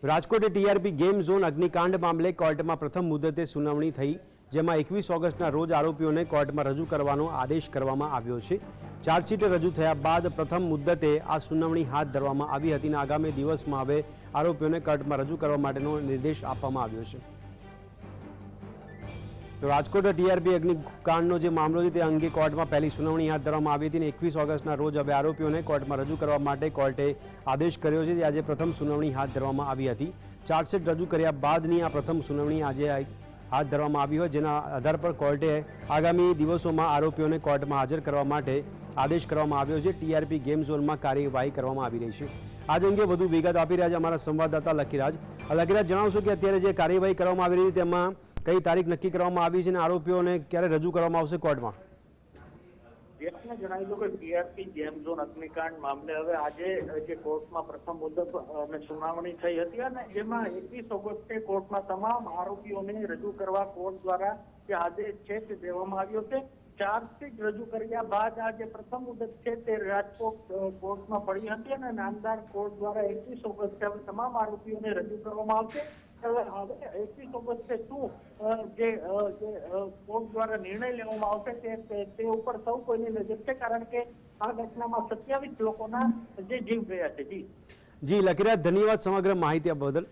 Rajkot TRP game zone અગ્નિકાંડ મામલે કોર્ટમાં પ્રથમ મુદતે સુનાવણી થઈ, જેમાં 21 ઓગસ્ટના રોજ આરોપીઓને કોર્ટમાં રજૂ કરવાનો આદેશ કરવામાં આવ્યો છે। ચાર્જશીટ રજૂ થયા બાદ પ્રથમ મુદ્દતે આ સુનાવણી હાથ ધરવામાં આવી હતી અને આગામી દિવસમાં હવે આરોપીઓને કોર્ટમાં રજૂ કરવા માટેનો નિર્દેશ આપવામાં આવ્યો છે। તો રાજકોટ ટીઆરપી અગ્નિકાંડનો જે મામલો છે તે અંગે કોર્ટમાં પહેલી સુનાવણી હાથ ધરવામાં આવી હતી અને 21 ઓગસ્ટના રોજ હવે આરોપીઓને કોર્ટમાં રજૂ કરવા માટે કોર્ટે આદેશ કર્યો છે। આજે પ્રથમ સુનાવણી હાથ ધરવામાં આવી હતી। ચાર્જશીટ રજૂ કર્યા બાદની આ પ્રથમ સુનાવણી આજે હાથ ધરવામાં આવી હોય, જેના આધાર પર કોર્ટે આગામી દિવસોમાં આરોપીઓને કોર્ટમાં હાજર કરવા માટે આદેશ કરવામાં આવ્યો છે। ટીઆરપી ગેમ ઝોનમાં કાર્યવાહી કરવામાં આવી રહી છે। આજ અંગે વધુ વિગત આપી રહ્યા છે અમારા સંવાદદાતા લકીરાજ। લકીરાજ, જણાવશો કે અત્યારે જે કાર્યવાહી કરવામાં આવી રહી છે તેમાં કઈ તારીખ નક્કી કરવામાં આવી છે અને આરોપીઓને ક્યારે રજૂ કરવામાં આવશે કોર્ટમાં? આપને જણાવી દઉં કે ટીઆરપી ગેમ ઝોન અગ્નિકાંડ મામલે હવે આજે જે કોર્ટમાં પ્રથમ મુદત અને સુનાવણી થઈ હતી અને એમાં 21 ઓગસ્ટે કોર્ટમાં તમામ આરોપીઓને રજૂ કરવા કોર્ટ દ્વારા જે આદેશ છે તે દેવામાં આવ્યો છે। ચાર્જશીટ રજૂ કર્યા બાદ આ જે પ્રથમ મુદત છે તે રાજકોટ કોર્ટમાં પડી હતી અને નામદાર કોર્ટ દ્વારા 21 ઓગસ્ટે તમામ આરોપીઓને રજૂ કરવામાં આવશે। હવે 21 ઓગસ્ટે શું જે કોર્ટ દ્વારા નિર્ણય લેવામાં આવશે તે ઉપર સૌ કોઈની નજર છે, કારણ કે આ ઘટનામાં 27 લોકોના જે જીવ ગયા છે। જી લકીરાજ, ધન્યવાદ સમગ્ર માહિતી આપવા બદલ।